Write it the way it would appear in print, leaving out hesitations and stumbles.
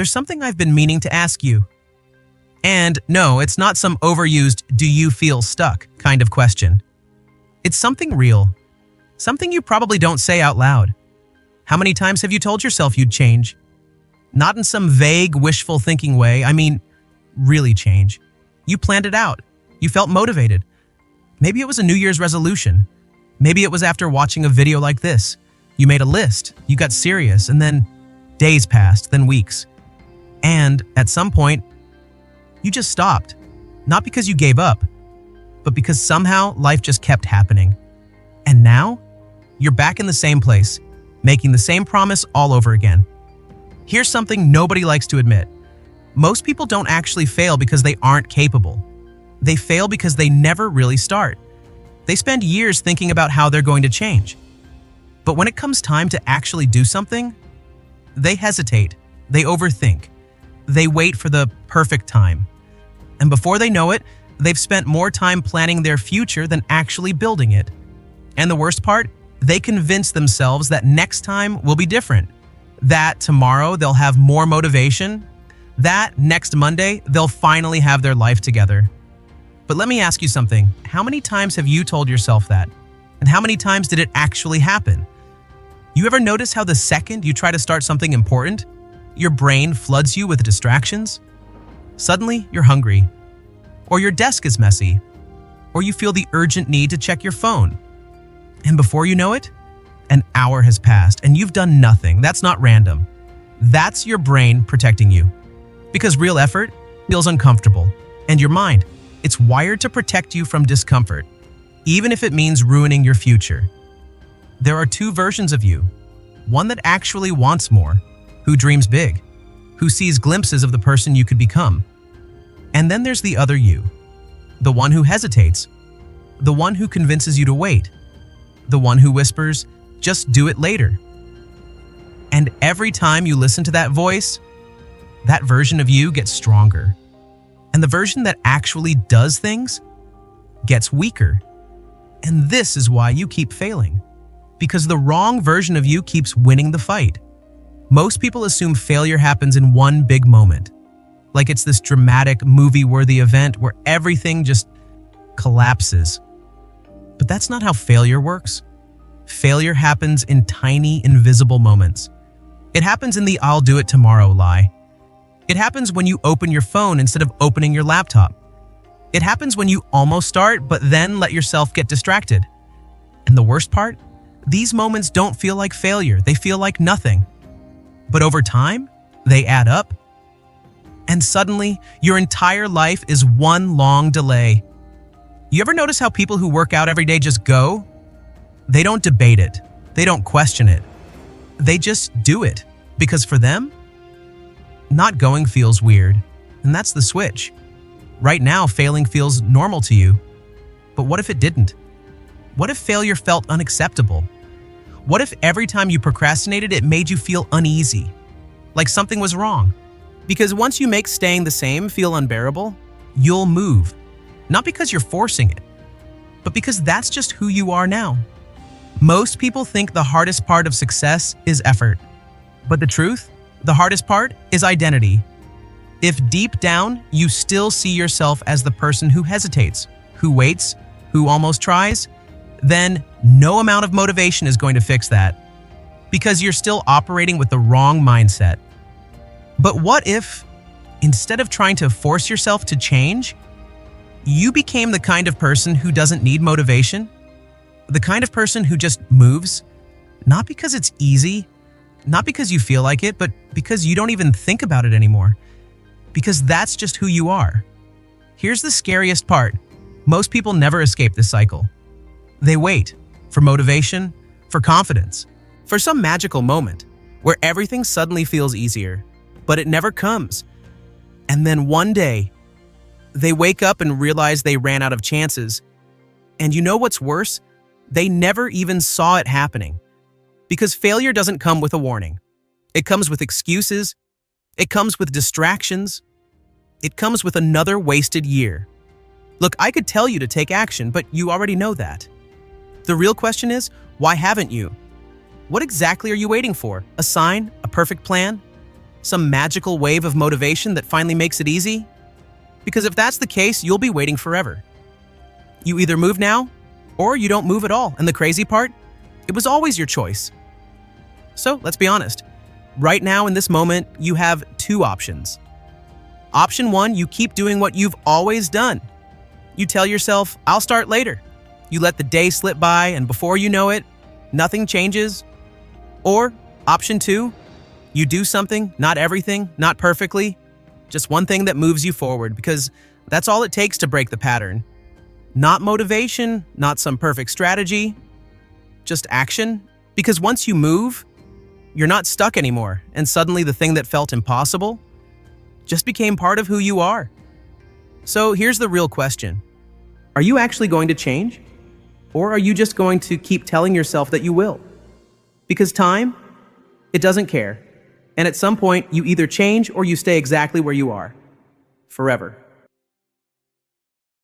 there's something I've been meaning to ask you. And no, it's not some overused, do you feel stuck kind of question. It's something real. Something you probably don't say out loud. How many times have you told yourself you'd change? Not in some vague, wishful thinking way. I mean, really change. You planned it out. You felt motivated. Maybe it was a New Year's resolution. Maybe it was after watching a video like this. You made a list, you got serious, and then days passed, then weeks. And at some point, you just stopped. Not because you gave up, but because somehow life just kept happening. And now, you're back in the same place, making the same promise all over again. Here's something nobody likes to admit. Most people don't actually fail because they aren't capable. They fail because they never really start. They spend years thinking about how they're going to change. But when it comes time to actually do something, they hesitate, they overthink, they wait for the perfect time. And before they know it, they've spent more time planning their future than actually building it. And the worst part, they convince themselves that next time will be different, that tomorrow they'll have more motivation, that next Monday they'll finally have their life together. But let me ask you something. How many times have you told yourself that? And how many times did it actually happen? You ever notice how the second you try to start something important, your brain floods you with distractions? Suddenly, you're hungry, or your desk is messy, or you feel the urgent need to check your phone. And before you know it, an hour has passed and you've done nothing. That's not random. That's your brain protecting you. Because real effort feels uncomfortable, and your mind, it's wired to protect you from discomfort, even if it means ruining your future. There are two versions of you. One that actually wants more, who dreams big, who sees glimpses of the person you could become. And then there's the other you, the one who hesitates, the one who convinces you to wait, the one who whispers, just do it later. And every time you listen to that voice, that version of you gets stronger. And the version that actually does things gets weaker. And this is why you keep failing. Because the wrong version of you keeps winning the fight. Most people assume failure happens in one big moment. Like it's this dramatic, movie-worthy event where everything just collapses. But that's not how failure works. Failure happens in tiny, invisible moments. It happens in the I'll do it tomorrow lie. It happens when you open your phone instead of opening your laptop. It happens when you almost start, but then let yourself get distracted. And the worst part? These moments don't feel like failure. They feel like nothing. But over time, they add up. And suddenly, your entire life is one long delay. You ever notice how people who work out every day just go? They don't debate it. They don't question it. They just do it. Because for them, not going feels weird. And that's the switch. Right now, failing feels normal to you. But what if it didn't? What if failure felt unacceptable? What if every time you procrastinated, it made you feel uneasy? Like something was wrong? Because once you make staying the same feel unbearable, you'll move. Not because you're forcing it, but because that's just who you are now. Most people think the hardest part of success is effort. But the truth? The hardest part is identity. If deep down, you still see yourself as the person who hesitates, who waits, who almost tries, then no amount of motivation is going to fix that. Because you're still operating with the wrong mindset. But what if, instead of trying to force yourself to change, you became the kind of person who doesn't need motivation? The kind of person who just moves, not because it's easy, not because you feel like it, but because you don't even think about it anymore. Because that's just who you are. Here's the scariest part. Most people never escape this cycle. They wait for motivation, for confidence, for some magical moment where everything suddenly feels easier, but it never comes. And then one day, they wake up and realize they ran out of chances. And you know what's worse? They never even saw it happening. Because failure doesn't come with a warning. It comes with excuses. It comes with distractions. It comes with another wasted year. Look, I could tell you to take action, but you already know that. The real question is, why haven't you? What exactly are you waiting for? A sign? A perfect plan? Some magical wave of motivation that finally makes it easy? Because if that's the case, you'll be waiting forever. You either move now, or you don't move at all. And the crazy part? It was always your choice. So let's be honest. Right now in this moment, you have two options. Option one, you keep doing what you've always done. You tell yourself, I'll start later. You let the day slip by, and before you know it, nothing changes. Or option two, you do something, not everything, not perfectly, just one thing that moves you forward, because that's all it takes to break the pattern. Not motivation, not some perfect strategy, just action. Because once you move, you're not stuck anymore, and suddenly the thing that felt impossible just became part of who you are. So here's the real question. Are you actually going to change? Or are you just going to keep telling yourself that you will? Because time, it doesn't care. And at some point, you either change or you stay exactly where you are. Forever.